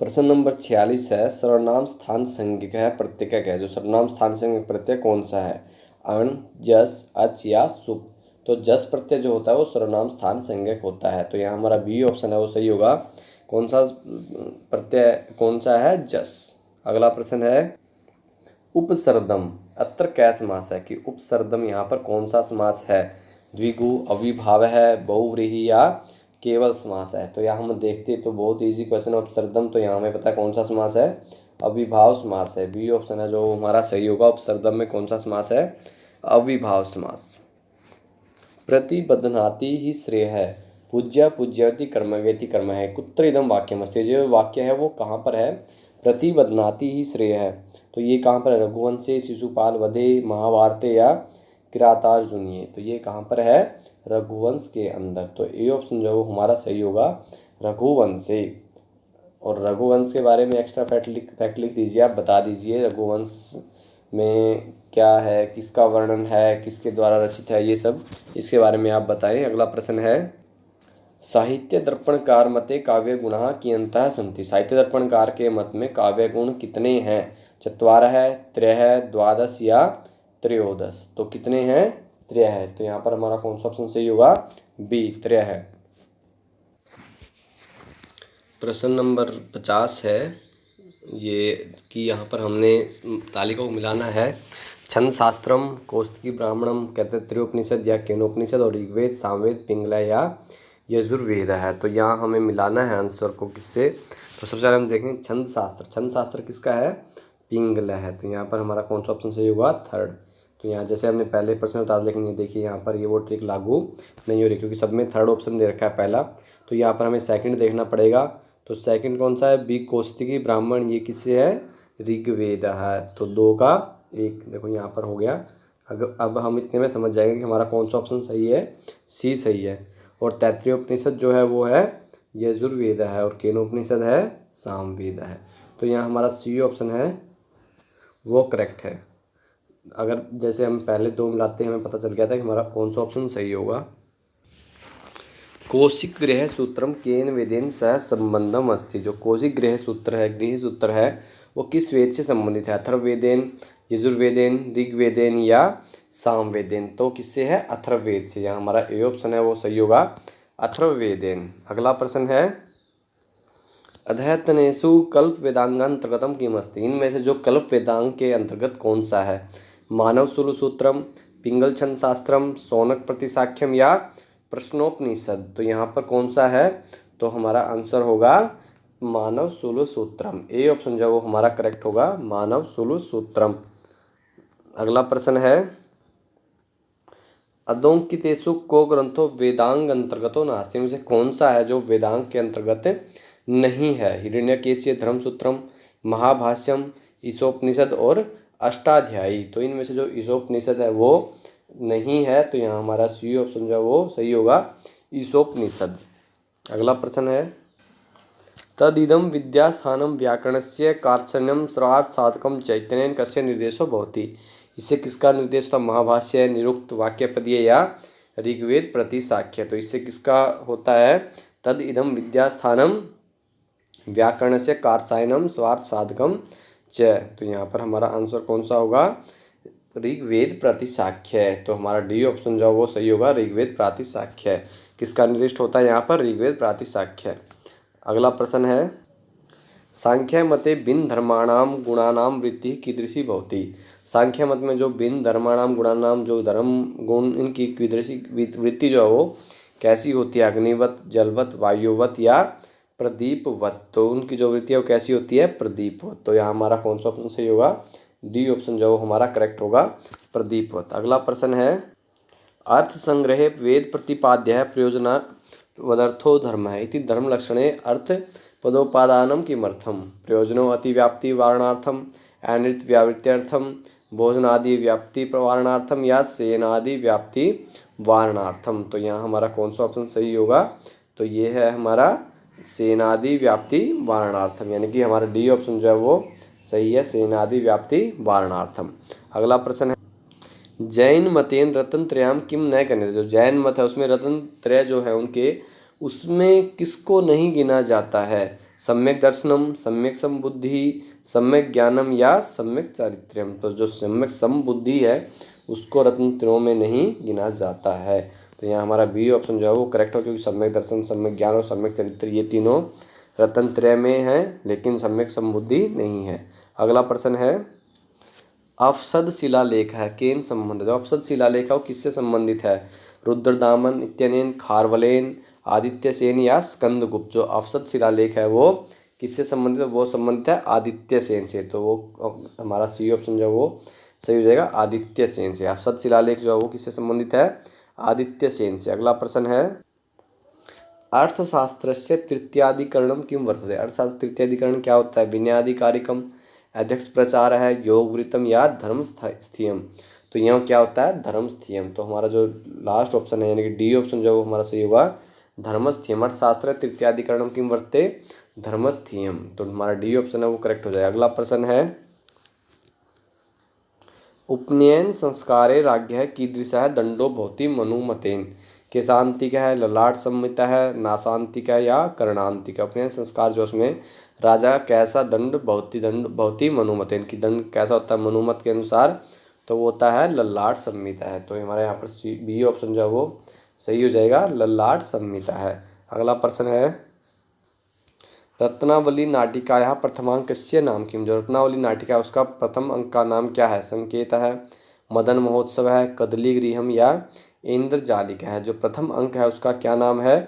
प्रश्न नंबर 46 है, सर्वनाम स्थान संज्ञक है प्रत्यय है। जो सर्वनाम स्थान संज्ञक प्रत्यय कौन सा है? अण, जस, अच या सुप। तो जस प्रत्यय जो होता है वो सर्वनाम स्थान संज्ञक होता है। तो यहाँ हमारा बी ऑप्शन है वो सही होगा। कौन सा प्रत्यय कौन सा है? जस। अगला प्रश्न है, उपसर्दम अत्र कै समास है कि उपसर्दम यहाँ पर कौन सा समास है? द्विगु, अविभाव है, बहुव्रीहि या केवल समास है? तो यहाँ हम देखते तो बहुत इजी क्वेश्चन है। उपसर्दम तो यहाँ हमें पता है कौन सा समास है, अविभाव समास है। बी ऑप्शन है जो हमारा सही होगा। उपसर्दम में कौन सा समास है? अविभाव समास। प्रतिबध्नाति ही श्रेय है, पूज्य पूज्यवती कर्मवेति कर्म है, कुत्र इदम वाक्यमस्ति। जो वाक्य है वो कहाँ पर है? प्रतिबध्नाति ही श्रेय है। तो ये कहाँ पर है? रघुवंशे, शिशुपाल वधे, महाभारते या किरातार्जुनीय। तो ये कहाँ पर है? रघुवंश के अंदर। तो ए ऑप्शन जो हमारा सही होगा, रघुवंशे। और रघुवंश के बारे में एक्स्ट्रा फैक्ट लिख दीजिए, आप बता दीजिए रघुवंश में क्या है, किसका वर्णन है, किसके द्वारा रचित है, ये सब इसके बारे में आप बताएं। अगला प्रश्न है, साहित्य दर्पणकार मते काव्य गुणा कियन्तः सन्ति। साहित्य दर्पणकार के मत में काव्य गुण कितने हैं? चत्वारः है, त्रयः है, द्वादश या त्रयोदश। तो कितने हैं? त्रय है। तो यहाँ पर हमारा कौन सा ऑप्शन सही होगा? बी, त्रय है। प्रश्न नंबर 50 है ये कि यहाँ पर हमने तालिका को मिलाना है। छंद शास्त्रम, कौशिकी ब्राह्मणम, तैत्तिरीय उपनिषद या केनोपनिषद, और ऋग्वेद, सामवेद, पिंगला या यजुर्वेद है। तो यहाँ हमें मिलाना है आंसर को किससे? तो सबसे पहले हम देखेंगे छंद शास्त्र। छंद शास्त्र किसका है? पिंगला है। तो यहाँ पर हमारा कौन सा ऑप्शन सही होगा? थर्ड। तो यहाँ जैसे हमने पहले प्रश्न में बता, लेकिन ये देखिए यहाँ पर ये वो ट्रिक लागू नहीं हो रही क्योंकि सब में थर्ड ऑप्शन दे रखा है पहला। तो यहाँ पर हमें सेकंड देखना पड़ेगा। तो सेकंड कौन सा है? बी, कौशिकी ब्राह्मण। ये किससे है? ऋग्वेद है। तो 2 का 1 देखो यहाँ पर हो गया। अब हम इतने में समझ जाएंगे कि हमारा कौन सा ऑप्शन सही है, सी सही है। और तैत्तिरीय उपनिषद जो है वो है यजुर्वेद है, और केनोपनिषद है सामवेद है। तो यहाँ हमारा सी ऑप्शन है वो करेक्ट है। अगर जैसे हम पहले 2 मिलाते हैं हमें पता चल गया था कि हमारा कौन सा ऑप्शन सही होगा। कौशिक गृह सूत्रम केन वेदेन सह संबंधम अस्ति। जो कौशिक गृह सूत्र है वो किस वेद से संबंधित है? अथर्ववेदेन, यजुर्वेदेन, ऋग्वेदेन या सामवेदेन। तो किससे है? अथर्ववेद से। यहाँ हमारा ए ऑप्शन है वो सही होगा, अथर्ववेदेन। अगला प्रश्न है, अध्ययतनेषु कल्प वेदांगांतर्गतम किमस्ति। इनमें से जो कल्प वेदांग के अंतर्गत कौन सा है? मानव सूल सूत्रम, पिंगल छंद शास्त्रम, शौनक प्रतिसाख्यम या प्रश्नोपनिषद। तो यहाँ पर कौन सा है? तो हमारा आंसर होगा मानव सूल सूत्रम। ए ऑप्शन जो वो हमारा करेक्ट होगा, मानव सूल सूत्रम। अगला प्रश्न है, अधोंकितेषु को ग्रंथो वेदांग अंतर्गतो नास्ति। इनमें से कौन सा है जो वेदांग के अंतर्गत नहीं है? हिरण्यकेशीय, धर्मसूत्रम, महाभाष्यम, ईशोपनिषद और अष्टाध्यायी। तो इनमें से जो ईशोपनिषद है वो नहीं है। तो यहाँ हमारा सी ऑप्शन जो है वो सही होगा, ईशोपनिषद। अगला प्रश्न है, तदिदम विद्यास्थानम व्याकरणस्य कार्त्स्यम श्रार्थ साधकम चैतन्येन कस्य निर्देशो भवति। इससे किसका निर्देश था? महाभाष्य, निरुक्त, वाक्यपदीय या ऋग्वेद प्रतिसाख्य। तो इससे किसका होता है? तद इदम विद्यास्थानम व्याकरणस्य कार्त्स्यम स्वार्थ साधकम च। तो यहाँ पर हमारा आंसर कौन सा होगा? ऋग्वेद प्रतिसाख्य। तो हमारा डी ऑप्शन जो वो सही होगा, ऋग्वेद प्रतिसाख्य। किसका निर्दिष्ट होता है यहाँ पर? ऋग्वेद प्रतिसाख्य। अगला प्रश्न है, सांख्य मते भिन्न धर्माणाम गुणानाम वृत्ति कीदृशी भवति। सांख्य मत में जो भिन्न धर्माणाम गुणानाम, जो धर्म गुण, इनकी कीदृशी वृत्ति जो है वो कैसी होती है? अग्निवत, जलवत, वायुवत या प्रदीपवत। तो उनकी जो वृत्ति है वो कैसी होती है? प्रदीपवत। तो यहाँ हमारा कौन सा ऑप्शन सही होगा? डी ऑप्शन जो हमारा करेक्ट होगा, प्रदीपवत। अगला प्रश्न है, अर्थ संग्रहे वेद प्रतिपाद्य प्रयोजना वदर्थो धर्म है इति धर्म लक्षणे अर्थ पदोपादानम किमर्थम। प्रयोजनो अतिव्याप्ति वारणार्थम, अनृत व्यावृत्त्यर्थम, भोजनादि व्याप्ति वारणार्थम या सेनादि व्याप्ति वारणार्थम। तो यहाँ हमारा कौन सा ऑप्शन सही होगा? तो ये है हमारा सेनादि व्याप्ति वारणार्थम, यानी कि हमारा डी ऑप्शन जो है वो सही है, सेनादि व्याप्ति वारणार्थम। अगला प्रश्न है, जैन मतेन रत्न त्रयाम किम न करने। जो जैन मत है उसमें रत्न त्रय जो है उनके उसमें किसको नहीं गिना जाता है? सम्यक दर्शनम, सम्यक समबुद्धि, सम्यक ज्ञानम या सम्यक चारित्र्यम। तो जो सम्यक समबुद्धि है उसको रत्न त्रयों में नहीं गिना जाता है। तो यहाँ हमारा बी ऑप्शन जो है वो करेक्ट हो, क्योंकि सम्यक दर्शन, सम्यक ज्ञान और सम्यक चरित्र ये तीनों रत्न त्रय में हैं, लेकिन सम्यक समबुद्धि नहीं है। अगला प्रश्न है, अफसद शिलालेख है केन संबंधित। जो अफसद शिलालेख है वो किससे संबंधित है? रुद्रदामन इत्यनेन, खारवलेन, आदित्य सेन या स्कंदगुप्त। जो अफसद शिलालेख है वो किससे संबंधित है? वो संबंधित है आदित्य सेन से। तो वो हमारा सी ऑप्शन जो है वो सही हो जाएगा, आदित्य सेन से। अफसद शिलालेख जो है वो किससे संबंधित है? आदित्य सेन से। अगला प्रश्न है, अर्थशास्त्रस्य तृतीयाधिकरणम किम वर्तते। अर्थशास्त्र तृतीयाधिकरण क्या होता है? विनयाधिकारिकम, अध्यक्ष प्रचार है, योग वृत्तम या धर्म स्थीयम। तो यहाँ क्या होता है? धर्म स्थीयम। तो हमारा जो लास्ट ऑप्शन है यानी कि डी ऑप्शन जो हमारा सही होगा, धर्म स्थीयम। अर्थशास्त्र तृतीयाधिकरणम किम वर्तते? धर्म स्थीयम। तो हमारा डी ऑप्शन है वो करेक्ट हो जाएगा। अगला प्रश्न है, उपनयन संस्कारे राज्ञः कीदृशः दंडो भवति मनुमतेन। केशांतिक है, ललाट संहिता है, नासांतिक है या कर्णांतिक है। उपनयन संस्कार जो उसमें राजा कैसा दंड भवति मनुमतेन की दंड कैसा होता है मनुमत के अनुसार? तो वो होता है ललाट संहिता है। तो हमारे यहाँ पर सी बी ऑप्शन जो है वो सही हो जाएगा, ललाट संहिता है। अगला प्रश्न है, रत्नावली नाटिकायाः प्रथमांकस्य नाम किम। जो रत्नावली नाटिका है उसका प्रथम अंक का नाम क्या है? संकेत है, मदन महोत्सव है, कदली गृहम या इंद्रजालिका है। जो प्रथम अंक है उसका क्या नाम है?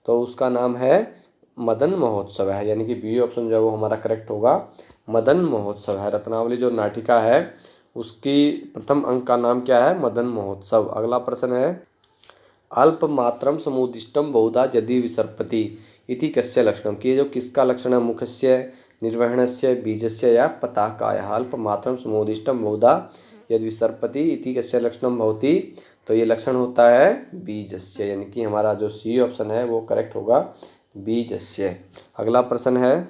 तो उसका नाम है मदन महोत्सव है, यानी कि बी ऑप्शन जो है वो हमारा करेक्ट होगा, मदन महोत्सव है। रत्नावली जो नाटिका है उसकी प्रथम अंक का नाम क्या है? मदन महोत्सव। अगला प्रश्न है, अल्पमात्रम समुदिष्टम बहुधा यदि विसर्पति इति कस्य लक्षणम। कि जो किसका लक्षण है? मुखस्य, निर्वहणस्य, बीजस्य या पताकायाः। अल्पमात्रम समुदिष्टम बहुधा यदि विसर्पति इति कस्य लक्षणम भवति। तो ये लक्षण होता है बीजस्य, यानी कि हमारा जो सी ऑप्शन है वो करेक्ट होगा, बीजस्य। अगला प्रश्न है,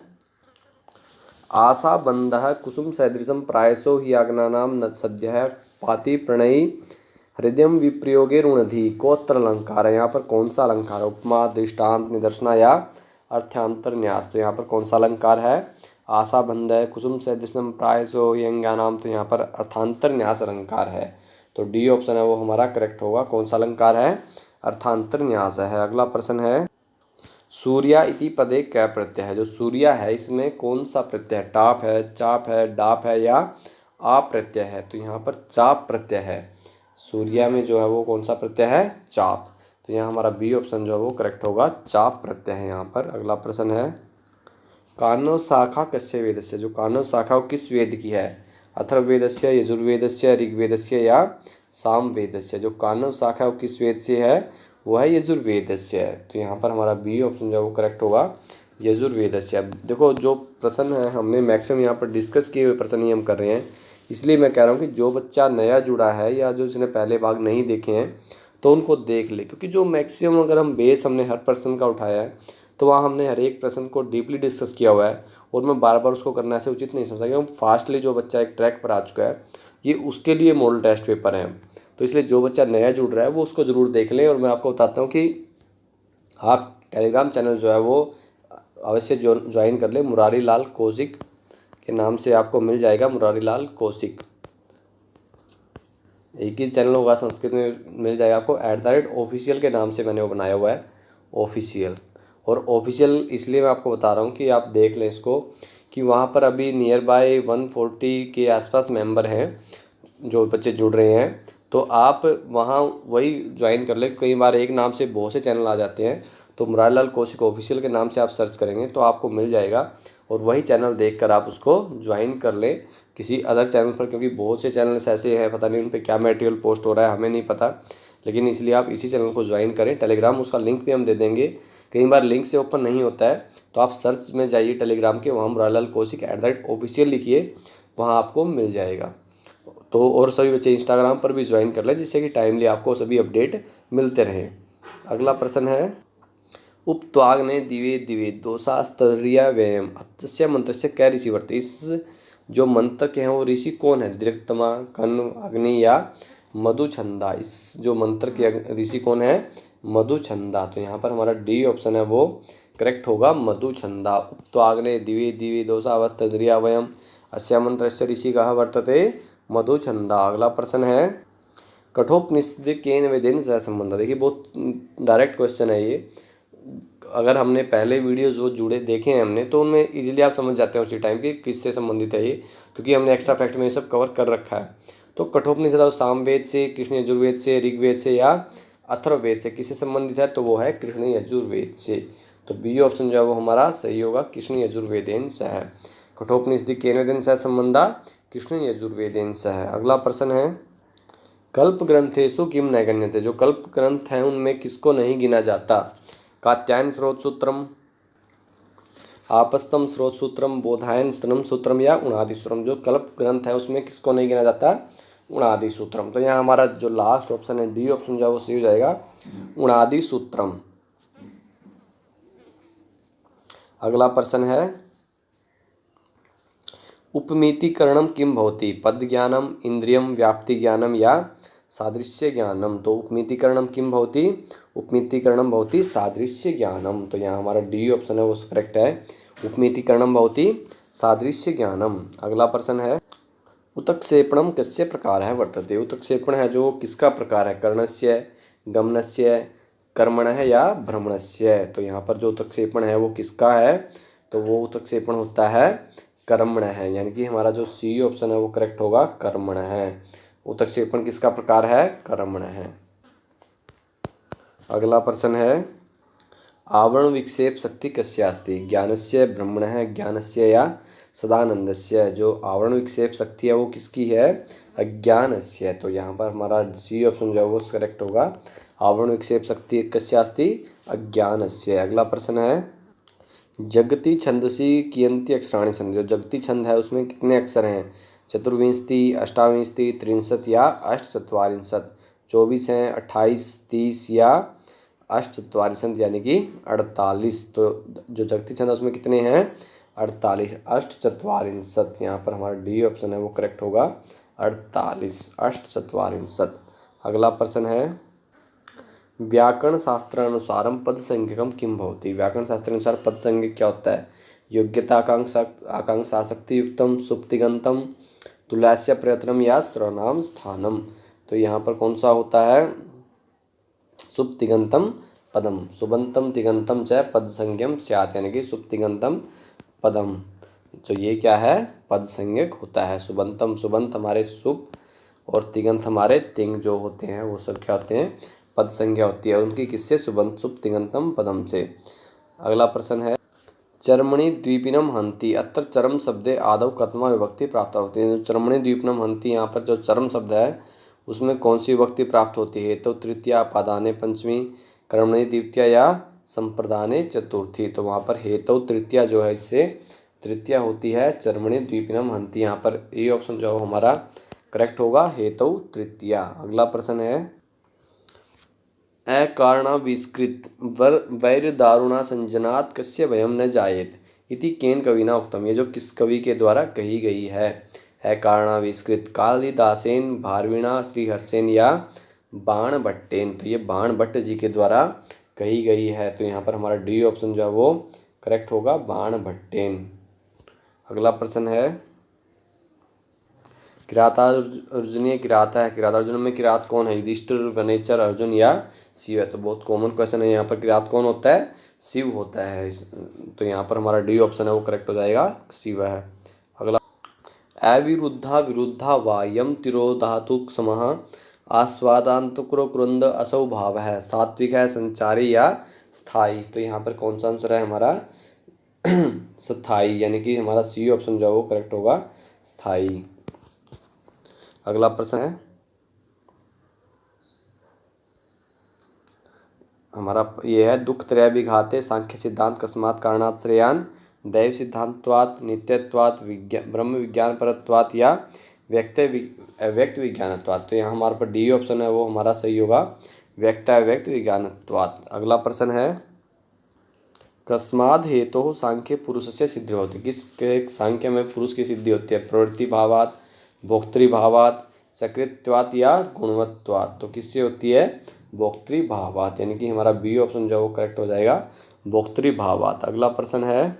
आशाबंधः कुसुम सदृशम प्रायसो हि आग्नानाम न सद्यः पाति प्रणयी हृदय विप्रयोगे ऋणधि। कोत्र अलंकार है, यहाँ पर कौन सा अलंकार है? उपमा, दृष्टांत, निदर्शना या अर्थांतर न्यास। तो यहाँ पर कौन सा अलंकार है? आशाबंध है, कुसुम सदृशम प्रायसो यंगानाम। तो यहाँ पर अर्थांतर न्यास अलंकार है। तो डी ऑप्शन है वो हमारा करेक्ट होगा। कौन सा अलंकार है? अर्थांतर न्यास है। अगला प्रश्न है, सूर्या इति पदे कै प्रत्यय है। जो सूर्या है इसमें कौन सा प्रत्यय है? टाप है, चाप है, डाप है या आ प्रत्यय है? तो यहाँ पर चाप प्रत्यय है। सूर्या में जो है वो कौन सा प्रत्यय है? चाप। तो यहाँ हमारा बी ऑप्शन जो है वो करेक्ट होगा, चाप प्रत्यय है यहाँ पर। अगला प्रश्न है, कानव शाखा कस्य वेदस्य। जो कानव शाखा वो किस वेद की है? अथर्ववेदस्य, यजुर्वेदस्य, ऋग्वेदस्य या सामवेदस्य। जो कानव शाखा वो किस वेद से है? वो है यजुर्वेदस्य। तो यहाँ पर हमारा बी ऑप्शन जो है वो करेक्ट होगा, यजुर्वेदस्य। देखो जो प्रश्न है हमने मैक्सिमम यहाँ पर डिस्कस किए हुए प्रश्न ही हम कर रहे हैं, इसलिए मैं कह रहा हूँ कि जो बच्चा नया जुड़ा है या जो जिसने पहले भाग नहीं देखे हैं तो उनको देख ले, क्योंकि जो मैक्सिमम अगर हम बेस हमने हर प्रश्न का उठाया है तो वहाँ हमने हर एक प्रश्न को डीपली डिस्कस किया हुआ है, और मैं बार बार उसको करना ऐसे उचित नहीं समझा, क्योंकि फास्टली जो बच्चा एक ट्रैक पर आ चुका है ये उसके लिए मॉडल टेस्ट पेपर हैं। तो इसलिए जो बच्चा नया जुड़ रहा है वो उसको ज़रूर देख लें। और मैं आपको बताता हूँ कि आप टेलीग्राम चैनल जो है वो अवश्य ज्वाइन कर ले, मुरारी लाल कौशिक के नाम से आपको मिल जाएगा, मुरारी लाल कौशिक। एक ही चैनल होगा, संस्कृत में मिल जाएगा आपको। @ऑफिशियल के नाम से मैंने वो बनाया हुआ है, ऑफिशियल। और ऑफिशियल इसलिए मैं आपको बता रहा हूँ कि आप देख लें इसको, कि वहाँ पर अभी नियर बाय 140 के आसपास मेंबर हैं जो बच्चे जुड़ रहे हैं। तो आप वहाँ वही ज्वाइन कर लें। कई बार एक नाम से बहुत से चैनल आ जाते हैं, तो मुरारी लाल कौशिक ऑफिशियल के नाम से आप सर्च करेंगे तो आपको मिल जाएगा, और वही चैनल देखकर आप उसको ज्वाइन कर लें किसी अदर चैनल पर, क्योंकि बहुत से चैनल्स ऐसे हैं पता नहीं उन पर क्या मटेरियल पोस्ट हो रहा है, हमें नहीं पता। लेकिन इसलिए आप इसी चैनल को ज्वाइन करें। टेलीग्राम उसका लिंक भी हम दे देंगे, कई बार लिंक से ओपन नहीं होता है, तो आप सर्च में जाइए टेलीग्राम के, वहाँ मुरारी लाल कौशिक @ऑफिशियल लिखिए, वहाँ आपको मिल जाएगा। तो और सभी बच्चे इंस्टाग्राम पर भी ज्वाइन कर लें, जिससे कि टाइमली आपको सभी अपडेट मिलते रहें। अगला प्रश्न है, उपत्वाग्ने दिवे दिवे दोषास्तर्या व्ययम अस्य मंत्रस्य कै ऋषि वर्तते। इस जो मंत्र के हैं वो ऋषि कौन है? दीर्घतमा, कण्व, अग्नि या मधुछंदा। इस जो मंत्र के ऋषि कौन है? मधुछंदा। तो यहाँ पर हमारा डी ऑप्शन है वो करेक्ट होगा, मधुछंदा। उक्त्वाग्ने दिवे दिवे दोषावस्तद्रिया वयम अस्य मंत्रस्य ऋषिकः वर्तते मधुछंदा। अगला प्रश्न है कठोपनिषद केन वेदेन सह संबंध। देखिए बहुत डायरेक्ट क्वेश्चन है ये। अगर हमने पहले वीडियोस जो जुड़े देखे हैं हमने, तो उनमें इजीली आप समझ जाते हैं उसी टाइम कि किससे संबंधित है ये, क्योंकि हमने एक्स्ट्रा फैक्ट में ये सब कवर कर रखा है। तो कठोपनिषद सामवेद से, कृष्ण यजुर्वेद से, ऋग्वेद से या अथर्ववेद से किससे संबंधित है, तो वो है कृष्ण यजुर्वेद से। तो बी ऑप्शन जो है वो हमारा सही होगा, कृष्ण यजुर्वेदेन सह। कठोपनिषद केन वेदेन सह संबंधा, कृष्ण यजुर्वेदेन सह। अगला प्रश्न है कल्प ग्रंथेषु किम न गण्यते। जो कल्प ग्रंथ हैं उनमें किसको नहीं गिना जाता। कात्यायन स्रोत सूत्रम, आपस्तम स्रोत सूत्रम, बोधायन स्तनम सूत्रम या उणादि सूत्रम। जो कल्प ग्रंथ है उसमें किसको नहीं गिना जाता, उणादि सूत्रम। तो यहाँ हमारा जो लास्ट ऑप्शन है डी ऑप्शन जो है वो सही हो जाएगा, उणादि सूत्रम। अगला प्रश्न है उपमितिकरणम किम भवति। पद ज्ञानम, इंद्रियम व्याप्ति ज्ञानम या सादृश्य ज्ञानम। तो उपमितिकरणम किम भवति, उपमितिकरणम भवति सादृश्य ज्ञानम। तो यहाँ हमारा डी ऑप्शन है वो करेक्ट है, उपमितिकरणम भवति सादृश्य ज्ञानम। अगला प्रश्न है उत्क्षेपणम कस्य प्रकार है वर्तते। उत्क्षेपण है जो किसका प्रकार है, कर्णस्य, गमनस्य, कर्मणः या भ्रमणस्य। तो यहाँ पर जो उत्क्षेपण है वो किसका है, तो वो उत्क्षेपण होता है कर्मण है, यानी कि हमारा जो सी ऑप्शन है वो करेक्ट होगा, कर्मण है। उत्क्षेपण किसका प्रकार है, कर्मण है। अगला प्रश्न है आवरण विक्षेप शक्ति कस्य अस्ति। ज्ञानस्य, ब्रह्मणः, ज्ञानस्य या सदानंदस्य। जो आवरण विक्षेप शक्ति है वो किसकी है, अज्ञानस्य। तो यहाँ पर हमारा सी ऑप्शन जो है वो करेक्ट होगा, आवरण विक्षेप शक्ति कस्य अस्ति, अज्ञानस्य। अगला प्रश्न है जगति छंदसी कियन्ति अक्षराणि सन्ति। जो जगति छंद है उसमें कितने अक्षर हैं, चतुर्विंशति, अष्टाविंशति, त्रिंशत या अष्टचत्वारिंशत। 24 हैं, 28, 30 या अष्टचत्वारिंशत यानी कि 48। तो जो जगति छंद है उसमें कितने हैं, 48, अष्टचत्वारिंशत। यहाँ पर हमारा डी ऑप्शन है वो करेक्ट होगा, 48, अष्टचत्वारिंशत। अगला प्रश्न है व्याकरण शास्त्र अनुसारम पद संज्ञकम किम भवति। व्याकरण शास्त्र अनुसार पद संज्ञक क्या होता है, योग्यता, आकांक्षा, आकांक्षा आसक्ति युक्तम, सुप्तिगंतम, तुल्यस्य प्रयत्नम या सर्वनाम स्थानम। तो यहाँ पर कौन सा होता है, सुप्तिगंतम पदम, सुबंतम तिगंतम च पद संज्ञम स्यात्, यानी कि सुप्तिगंतम पदम। तो ये क्या है, पद संज्ञक होता है। सुबंतम, सुबंत हमारे सुप और तिगंत हमारे तिंग जो होते हैं वो सब क्या होते हैं, पद संज्ञा होती है उनकी, किससे, सुबंत सुप तिगंतम पदम से। अगला प्रश्न है चर्मणि द्वीपिनम हंति। अत्र चरम शब्दे आदौ कथमा विभक्ति प्राप्त होती है। चर्मणि द्वीपिनम हंति, यहाँ पर जो चरम शब्द है उसमें कौन सी विभक्ति प्राप्त होती है, तो तृतीया, पादाने पंचमी, कर्मणि द्वितीया या संप्रदाने चतुर्थी। तो वहाँ पर हेतु तृतीया जो है, इससे तृतीया होती है चर्मणि द्वीपिनम हंति। यहाँ पर ए ऑप्शन जो हमारा करेक्ट होगा, हेतु तृतीया। अगला प्रश्न है अकारणाविष्कृत वैरदारुणा संजनात् कस्य भयं न जायेत इति केन कविना उक्तम। ये जो किस कवि के द्वारा कही गई है, अकारणाविष्कृत, कालिदासेन, भारवीणा, श्रीहर्षेन या बाणभट्टेन। तो ये बाणभट्ट जी के द्वारा कही गई है। तो यहाँ पर हमारा डी ऑप्शन जो है वो करेक्ट होगा, बाणभट्टेन। अगला प्रश्न है किरातार्जुनीय किरात है, किरातार्जुन में किरात कौन है, युधिष्ठिर, वनेचर, अर्जुन या शिव है। तो बहुत कॉमन क्वेश्चन है, यहाँ पर किरात कौन होता है, शिव होता है। तो यहाँ पर हमारा डी ऑप्शन है वो करेक्ट हो जाएगा, शिव है। अगला अविरुद्धा विरुद्धा वा यम तिरोधातु समः आस्वादांतुक्रो कुरुंद असौ भाव है, सात्विक है, संचारी या स्थाई। तो यहाँ पर कौन सा आंसर है हमारा स्थाई, यानी कि हमारा सी ऑप्शन जो है वो करेक्ट होगा, स्थाई। अगला प्रश्न है हमारा ये है दुख त्रय विघाते सांख्य सिद्धांत कस्मात् कारणात् श्रेयान दैव सिद्धांतवात्, नित्यत्वात्, ब्रह्म विज्ञान परत्वात् या व्यक्त विज्ञानत्वात्। तो यहाँ हमारे पर डी ऑप्शन है वो हमारा सही होगा, व्यक्त विज्ञानत्वात्। अगला प्रश्न है कस्माद् हेतु सांख्य पुरुष से सिद्धि होती। किसके सांख्य में पुरुष की सिद्धि होती है, प्रवृत्ति भावात्, भोक्तृ भावात्, सकृत्वात् या गुणवत्वात्। तो किससे होती है, भोक्तृभावात, यानी कि हमारा बी ऑप्शन जो है वो करेक्ट हो जाएगा, भोक्तृभावात। अगला प्रश्न है,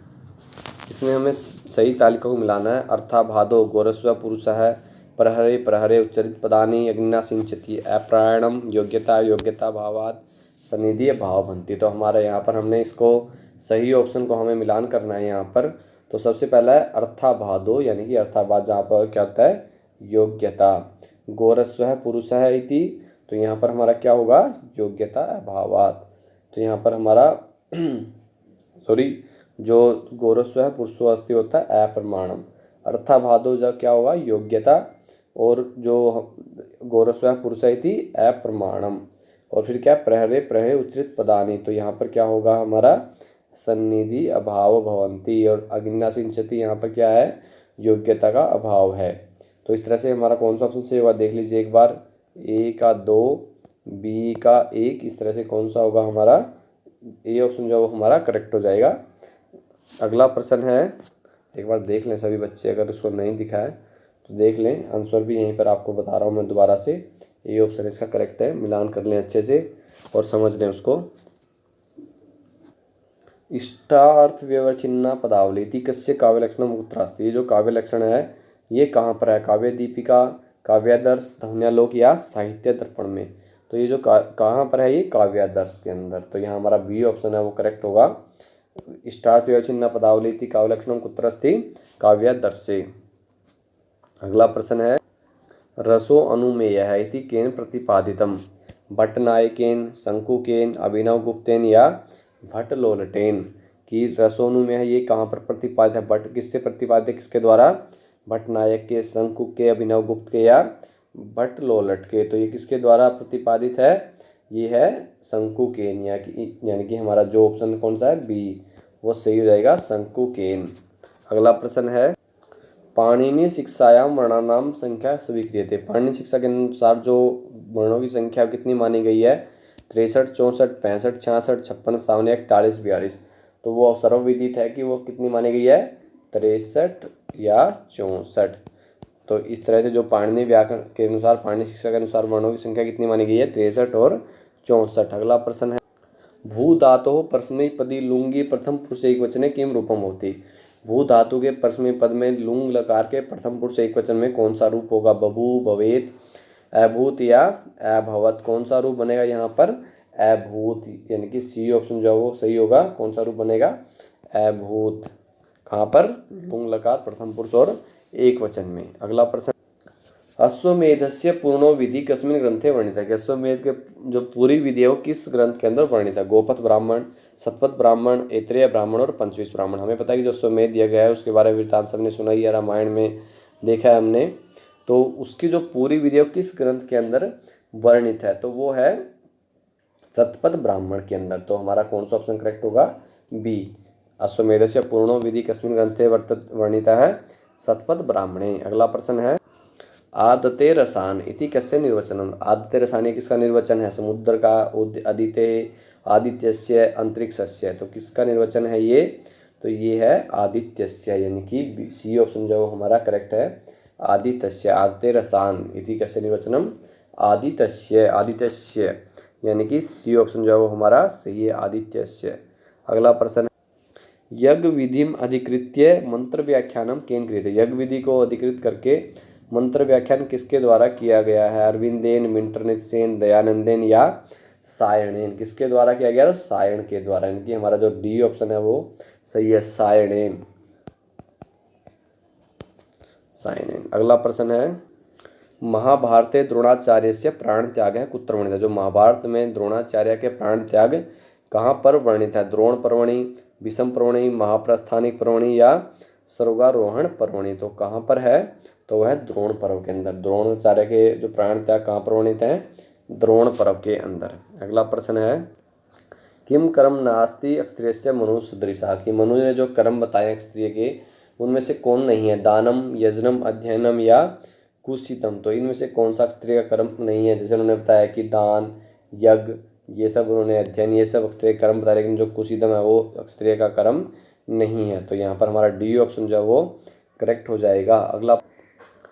इसमें हमें सही तालिका को मिलाना है। अर्थाभादो गोरस्व पुरुषः प्रहरे प्रहरे उच्चरित पदानि अग्निना सिंचति अप्रायणम योग्यता योग्यता भावात सनिधि भाव बनती। तो हमारा यहाँ पर हमने इसको सही ऑप्शन को हमें मिलान करना है यहाँ पर। तो सबसे पहला है अर्थाभादो, यानी कि अर्थाभाद जहाँ पर क्या होता है, योग्यता। गोरस्व पुरुषः इति, तो यहाँ पर हमारा क्या होगा, योग्यता अभावात। तो यहाँ पर हमारा सॉरी, जो गोरस्व पुरुषो अस्ति होता है अप्रमाणम। अर्थाभादो जब क्या होगा, योग्यता, और जो गोरस्व पुरुष इति अप्रमाणम, और फिर क्या, प्रहरे प्रहरे उच्चरित पदानि, तो यहाँ पर क्या होगा हमारा, सन्निधि अभाव भवंती। और अग्निना सिंचति, यहाँ पर क्या है, योग्यता का अभाव है। तो इस तरह से हमारा कौन सा ऑप्शन सही होगा, देख लीजिए एक बार। ए का 2, बी का 1, इस तरह से कौन सा होगा हमारा, ए ऑप्शन जो है वो हमारा करेक्ट हो जाएगा। अगला प्रश्न है, एक बार देख लें सभी बच्चे, अगर उसको नहीं दिखा है तो देख लें, आंसर भी यहीं पर आपको बता रहा हूँ मैं दोबारा से। ए ऑप्शन इसका करेक्ट है, मिलान कर लें अच्छे से और समझ लें उसको। इष्टार्थ व्यवच्छिन्ना पदावली इति कस्य काव्य लक्षणम कुत्रास्ति, ये जो काव्य लक्षण है ये कहाँ पर है, काव्य दीपिका, काव्यादर्श, ध्वन्यालोक या साहित्य दर्पण में। तो ये जो कहाँ पर है, ये काव्यादर्श के अंदर। तो यहाँ हमारा बी ऑप्शन है वो करेक्ट होगा। इष्टार्थ व्यवच्छिन्ना पदावली इति काव्य लक्षणम कुत्रास्ति, काव्यादर्शे। अगला प्रश्न है, रसो अनुमेयः इति केन प्रतिपादितम, भट्टनायकेन, शंकुकेन, अभिनवगुप्तेन या भट्टलोलटेन। कि रसोनुमेय ये कहाँ पर प्रतिपादित है, भट्ट किससे प्रतिपादित है, किसके द्वारा, भट्टनायक के, शंकु के, अभिनवगुप्त के या भट्टलोलट के। तो ये किसके द्वारा प्रतिपादित है, ये है शंकुकेन, यानी कि हमारा जो ऑप्शन कौन सा है, बी, वो सही हो जाएगा, शंकुकेन। अगला प्रश्न है, पाणिनि शिक्षायाम वर्णानाम संख्या स्वीक्रियते। पाणिनि शिक्षा के अनुसार जो वर्णों की संख्या कितनी मानी गई है, 63, 64, 65, 66, 56, 57, 41, 42। तो वो सर्वविदित है कि वो कितनी मानी गई है, 63 या 64। तो इस तरह से जो पाणिनि व्याकरण के अनुसार, पाणिनि शिक्षा के अनुसार वर्णों की संख्या कितनी मानी गई है, 63 और 64। अगला प्रश्न है, भू धातु परस्मैपदी लुंगी प्रथम पुरुष एकवचने किम रूपम होती। भू धातु के परस्मय पद में लुंग लकार के प्रथम पुरुष एकवचन में कौन सा रूप होगा, बभू, भवेत, अभूत या अभवत। कौन सा रूप बनेगा यहाँ पर, अभूत, यानी कि सी ऑप्शन जो है वो सही होगा। कौन सा रूप बनेगा, अभूत। कहाँ पर, लुंग लकार प्रथम पुरुष और एक वचन में। अगला प्रश्न, अश्वमेधस्य पूर्णो विधि कस्मिन् ग्रंथे वर्णित है। कि अश्वमेध के जो पूरी विधि है वो किस ग्रंथ के अंदर वर्णित है, गोपथ ब्राह्मण, शतपथ ब्राह्मण, ऐत्रेय ब्राह्मण और पंचविंश ब्राह्मण। हमें पता है कि जो अश्वमेध दिया गया है उसके बारे में वृत्तांत सबने सुना ही है, रामायण में देखा है हमने। तो उसकी जो पूरी विधि है किस ग्रंथ के अंदर वर्णित है, तो वो है शतपथ ब्राह्मण के अंदर। तो हमारा कौन सा ऑप्शन करेक्ट होगा, बी, अश्वमेधस्य पूर्णो विधि कस्मिन् ग्रंथे वर्णिता है, शतपथ ब्राह्मणे। अगला प्रश्न है, आदते रसान इति कस्य निर्वचनम। आदते रसान ये किसका निर्वचन है, समुद्र का, आदित्य, आदित्यस्य, अंतरिक्षस्य। तो किसका निर्वचन है ये, तो ये है आदित्यस्य, यानी कि सी ऑप्शन जो हमारा करेक्ट है, आदित्यस्य। आदते रसान इति कस्य निर्वचनम, आदित्यस्य, आदित्यस्य, यानी कि सी ऑप्शन जो है वो हमारा सही है, आदित्यस्य। अगला प्रश्न, यज्ञ विधिम अधिकृत्य मंत्र व्याख्यानम केन क्रियते। यज्ञ विधि को अधिकृत करके मंत्र व्याख्यान किसके द्वारा किया गया है, अरविंदेन, मिंटरनित सेन, दयानंदेन या सायणेन। किसके द्वारा किया गया, तो सायण के द्वारा, यानी कि हमारा जो डी ऑप्शन है वो सही है, सायणेन, सायणेन। अगला प्रश्न है, महाभारते द्रोणाचार्य से प्राण त्याग है कुत्र वर्णित है। जो महाभारत में द्रोणाचार्य के प्राण त्याग कहाँ पर वर्णित है, द्रोण पर्वणि, विषम पर्वणि, महाप्रस्थानिक पर्वणि या सर्वारोहण पर्वणि। तो कहाँ पर है, तो वह द्रोण पर्व के अंदर। द्रोणाचार्य के जो प्राण त्याग कहाँ पर वर्णित है, द्रोण पर्व के अंदर। अगला प्रश्न है, किम कर्म नास्ति अक्षत्रियस्य मनु सदृशा। कि मनु ने जो कर्म बताए क्षत्रिय के उनमें से कौन नहीं है, दानम, यजनम, अध्ययनम या कुशीतम। तो इनमें से कौन सा क्षत्रिय का कर्म नहीं है, जैसे उन्होंने बताया कि दान, यज्ञ, ये सब उन्होंने, अध्ययन, ये सब क्षत्रिय कर्म बताया, लेकिन जो कुशीतम है वो क्षत्रिय का कर्म नहीं है। तो यहाँ पर हमारा डी ऑप्शन जो है वो करेक्ट हो जाएगा। अगला,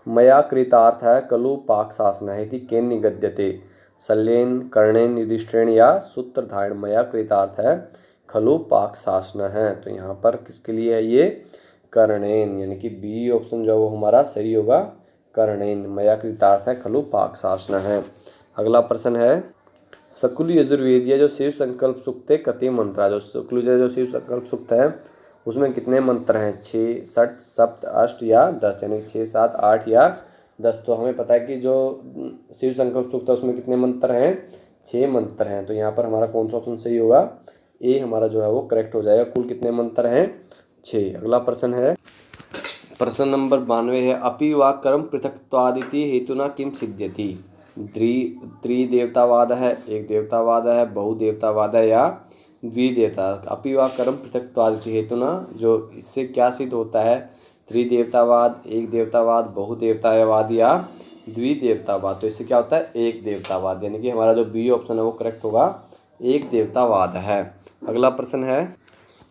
मया कृतार्थ है खलु पाक शासन है केन निगद्यते। शल्येन कर्णेन युधिष्ठिरेण या सूत्रधारेण मया कृतार्थ है खलु पाकशासन है। तो यहाँ पर किसके लिए है ये? कर्णेन, यानी कि बी ऑप्शन जो है वो हमारा सही होगा। कर्णेन मया कृतार्थ है खलु पाकशासन है। अगला प्रश्न है शकुल यजुर्वेदीय जो शिव संकल्प सूक्त है कति मंत्र, जो शकुल जो शिव संकल्प सूक्त है उसमें कितने मंत्र हैं? 6, 6, 7, 8 या 10, यानी 6, 7, 8 या 10। तो हमें पता है कि जो शिव संकल्प सूक्त है उसमें कितने मंत्र हैं? 6 मंत्र हैं। तो यहाँ पर हमारा कौन सा ऑप्शन सही होगा? ए हमारा जो है वो करेक्ट हो जाएगा। कुल कितने मंत्र हैं? 6। अगला प्रश्न है प्रश्न नंबर 92 है अपि वा कर्म पृथक्त्वादिति हेतुना किम सिद्ध्यति। त्रिदेवतावाद है, एक देवतावाद है, बहुदेवतावाद है या द्विदेवता। अपि वा कर्म पृथक्त्वादिति हेतुना, जो इससे क्या सिद्ध होता है? त्रिदेवतावाद, एक देवतावाद, बहुदेवतावाद या द्विदेवतावाद। तो इससे क्या होता है? एक देवतावाद, यानी कि हमारा जो बी ऑप्शन है वो करेक्ट होगा, एक देवतावाद है। अगला प्रश्न है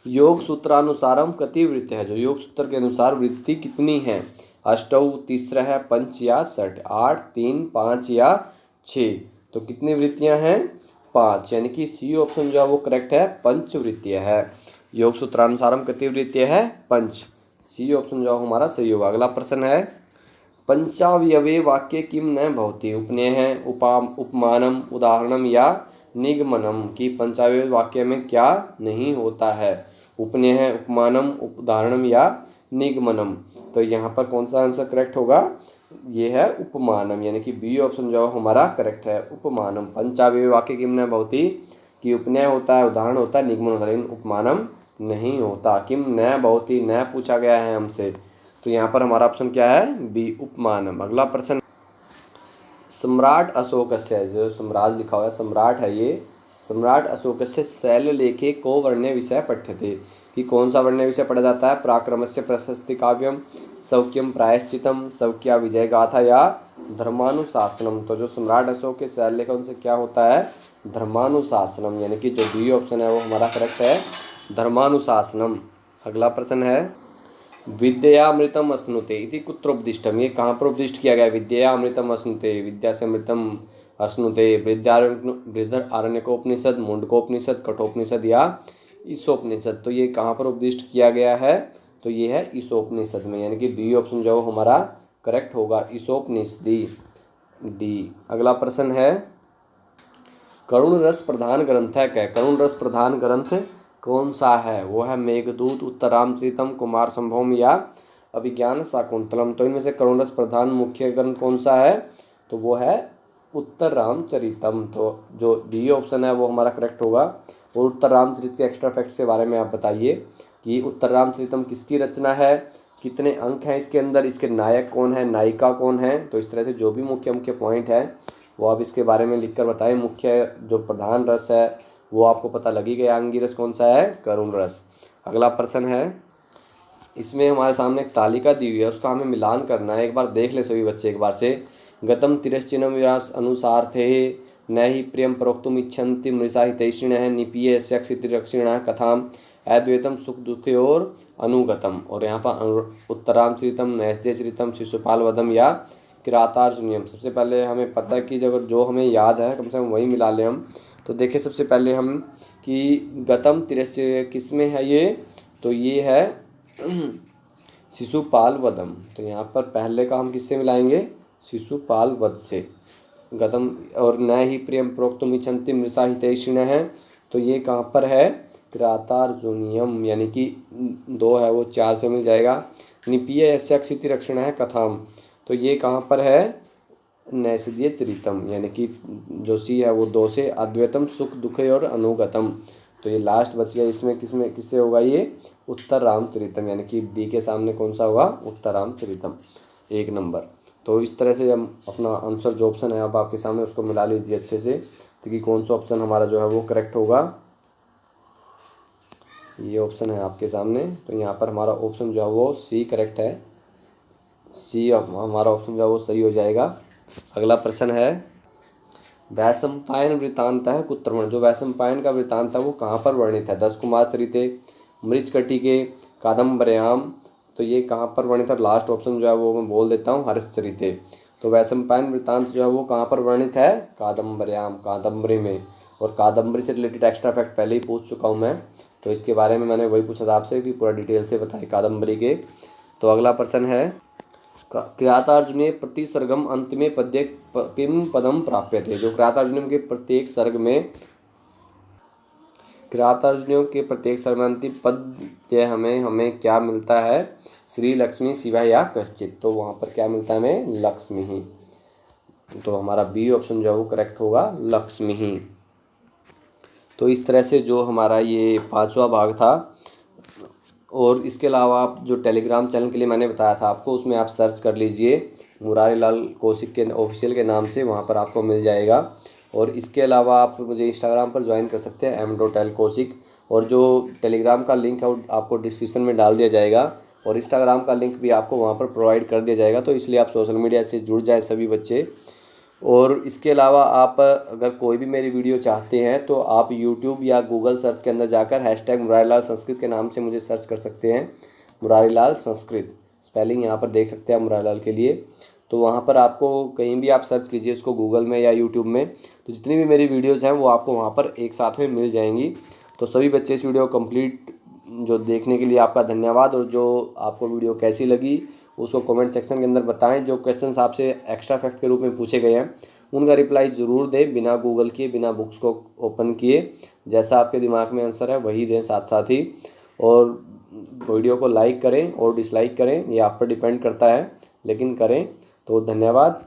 योग सूत्रानुसारम कति वृत्ति है, जो योग सूत्र के अनुसार वृत्ति कितनी है? अष्टौ, तीसरा है, पंच या षट, 8, 3, 5 या 6। तो कितनी वृत्तियां हैं? 5, यानी कि सी ऑप्शन जो है वो करेक्ट है, पंच वृत्तियां है। योग सूत्रानुसारम कति वृत्तियां है? पंच। सी ऑप्शन जो हमारा सही होगा। अगला प्रश्न है पंचावयवे वाक्य किम न भवति। उपनय है, उपमानम, उदाहरणम या निगमनम की पंचावय वाक्य में क्या नहीं होता है? उपनय है, उपमानम, उदाहरणम या निगमनम। तो यहाँ पर कौन सा आंसर करेक्ट होगा? ये है उपमानम, यानी कि बी ऑप्शन जो हमारा करेक्ट है, उपमानम। पंचावय वाक्य किम न भवति कि उपनय होता है, उदाहरण होता है, निगमन होता है, लेकिन उपमानम नहीं होता। किम न भवति न पूछा गया है हमसे, तो यहाँ पर हमारा ऑप्शन क्या है? बी, उपमानम। अगला प्रश्न सम्राट अशोकस्य, जो सम्राट लिखा हुआ है सम्राट है ये, सम्राट अशोकस्य शैललेखे को वर्ण्य विषय पठ्यते कि कौन सा वर्ण्य विषय पढ़ा जाता है? पराक्रमस्य प्रशस्ति काव्यम, सौक्यम प्रायश्चितम, सौक्या विजय गाथा या धर्मानुशासनम। तो जो सम्राट अशोक के शैललेख उनसे क्या होता है? धर्मानुशासनम, यानी कि जो बी ऑप्शन है वो हमारा करेक्ट है, धर्मानुशासनम। अगला प्रश्न है विद्यामृतम अश्नुते इति कुत्र उपदिष्टम, ये कहाँ पर उपदिष्ट किया गया? विद्यामृतम अश्नुते, विद्या से अमृतम अश्नुते, बृहदारण्यकोपनिषद, मुंडकोपनिषद, कठोपनिषद या ईशोपनिषद। तो ये कहाँ पर उपदिष्ट किया गया है? तो ये है ईशोपनिषद में, यानी कि डी ऑप्शन जो हमारा करेक्ट होगा, ईशोपनिषदी, डी। अगला प्रश्न है करुण रस प्रधान ग्रंथ है क्या? करुण रस प्रधान ग्रंथ कौन सा है? वो है मेघदूत, उत्तरामचरितम, कुमार संभवम या अभिज्ञान शाकुंतलम। तो इनमें से करुण रस प्रधान मुख्य ग्रंथ कौन सा है? तो वो है उत्तर रामचरितम। तो जो डी ऑप्शन है वो हमारा करेक्ट होगा। और उत्तर रामचरित के एक्स्ट्रा फैक्ट्स के बारे में आप बताइए कि उत्तर रामचरितम किसकी रचना है, कितने अंक हैं इसके अंदर, इसके नायक कौन है, नायिका कौन है। तो इस तरह से जो भी मुख्य मुख्य पॉइंट है वो आप इसके बारे में लिखकर बताएं। मुख्य जो प्रधान रस है वो आपको पता लगी गया, अंगी रस कौन सा है? करुण रस। अगला प्रश्न है इसमें हमारे सामने एक तालिका दी हुई है, उसका हमें मिलान करना है। एक बार देख ले सभी बच्चे एक बार से। गतम तिरश्चिन्नम विरास अनुसार थे न ही प्रियम प्रोक्तुम इच्छन्ति मृषा हितैषिणः निपीय यस्याक्षितिरक्षिणः कथाम अद्वैतम सुख दुखयोर अनुगतम। और यहाँ पर उत्तरामचरितम, नैषधीयचरितम, शिशुपाल वधम या किरातार्जुनीयम। सबसे पहले हमें पता है कि जो हमें याद है कम से कम वही मिला लें हम। तो देखिए सबसे पहले हम कि गतम तिरश्य किस में है ये? तो ये है शिशुपाल वधम। तो यहाँ पर पहले का हम किससे मिलाएंगे? शिशुपाल वध से। गतम और न ही प्रियम प्रोक्तुम इच्छन्ति मृषा हितैषिणः है, तो ये कहाँ पर है? किरातार्जुनीयम, यानी कि 2 है वो 4 से मिल जाएगा। निपीय यस्याक्षितिरक्षिणः कथाम, तो ये कहाँ पर है? नैषधीयचरितम, यानी कि जो सी है वो 2 से। अद्वैतम सुख दुख और अनुगतम, तो ये लास्ट बच गया। इसमें किससे होगा? ये उत्तर रामचरितम, यानी कि डी के सामने कौन सा होगा? उत्तर रामचरितम, 1 नंबर। तो इस तरह से हम अपना आंसर जो ऑप्शन है अब आपके सामने उसको मिला लीजिए अच्छे से, तो कि कौन सा ऑप्शन हमारा जो है वो करेक्ट होगा। ये ऑप्शन है आपके सामने, तो यहाँ पर हमारा ऑप्शन जो है वो सी करेक्ट है। सी हमारा ऑप्शन जो है वो सही हो जाएगा। अगला प्रश्न है वैशंपायन वृत्तांत है कुत्र वर्णित, जो वैशंपायन का वृत्तांत है वो कहाँ पर वर्णित है? 10 कुमार चरिते, मृच्छकटिके, कादम्बर्याम। तो ये कहाँ पर वर्णित है? लास्ट ऑप्शन जो है वो मैं बोल देता हूँ, हर्षचरिते। तो वैशंपायन वृत्तांत जो है वो कहाँ पर वर्णित है? कादम्बर्याम, कादम्बरी में। और कादम्बरी से रिलेटेड एक्स्ट्रा फैक्ट पहले ही पूछ चुका हूँ मैं, तो इसके बारे में मैंने वही पूछा था आपसे कि पूरा डिटेल से बताए कादम्बरी के। तो अगला प्रश्न है, किरातार्जुनीय प्रतिसर्गम अंत में पद्य किम पदम प्राप्य थे। जो किरातार्जुनीय के प्रत्येक सर्ग में, किरातार्जुनियों के प्रत्येक सर्ग में अंतिम पद्य हमें क्या मिलता है? श्री लक्ष्मी शिवा या कश्चित। तो वहाँ पर क्या मिलता है हमें? लक्ष्मी ही। तो हमारा बी ऑप्शन जो है वो करेक्ट होगा, लक्ष्मी ही। तो इस तरह से जो हमारा ये 5वां भाग था, और इसके अलावा आप जो टेलीग्राम चैनल के लिए मैंने बताया था आपको, उसमें आप सर्च कर लीजिए मुरारी लाल कौशिक के ऑफिशियल के नाम से, वहाँ पर आपको मिल जाएगा। और इसके अलावा आप मुझे इंस्टाग्राम पर ज्वाइन कर सकते हैं m.l कौशिक, और जो टेलीग्राम का लिंक है वो आपको डिस्क्रिप्शन में डाल दिया जाएगा, और इंस्टाग्राम का लिंक भी आपको वहाँ पर प्रोवाइड कर दिया जाएगा। तो इसलिए आप सोशल मीडिया से जुड़ जाए सभी बच्चे। और इसके अलावा आप अगर कोई भी मेरी वीडियो चाहते हैं तो आप यूट्यूब या गूगल सर्च के अंदर जाकर हैशटैग मुरारी लाल संस्कृत के नाम से मुझे सर्च कर सकते हैं। मुरारी लाल संस्कृत स्पेलिंग यहाँ पर देख सकते हैं मुरारी लाल के लिए। तो वहाँ पर आपको कहीं भी आप सर्च कीजिए उसको गूगल में या यूट्यूब में, तो जितनी भी मेरी वीडियोज़ हैं वो आपको वहाँ पर एक साथ में मिल जाएंगी। तो सभी बच्चे इस वीडियो कंप्लीट जो देखने के लिए आपका धन्यवाद। और जो आपको वीडियो कैसी लगी उसको कमेंट सेक्शन के अंदर बताएं। जो क्वेश्चंस आपसे एक्स्ट्रा फैक्ट के रूप में पूछे गए हैं उनका रिप्लाई ज़रूर दें, बिना गूगल किए, बिना बुक्स को ओपन किए। जैसा आपके दिमाग में आंसर है वही दें साथ साथ ही। और वीडियो को लाइक करें और डिसलाइक करें, ये आप पर डिपेंड करता है, लेकिन करें। तो धन्यवाद।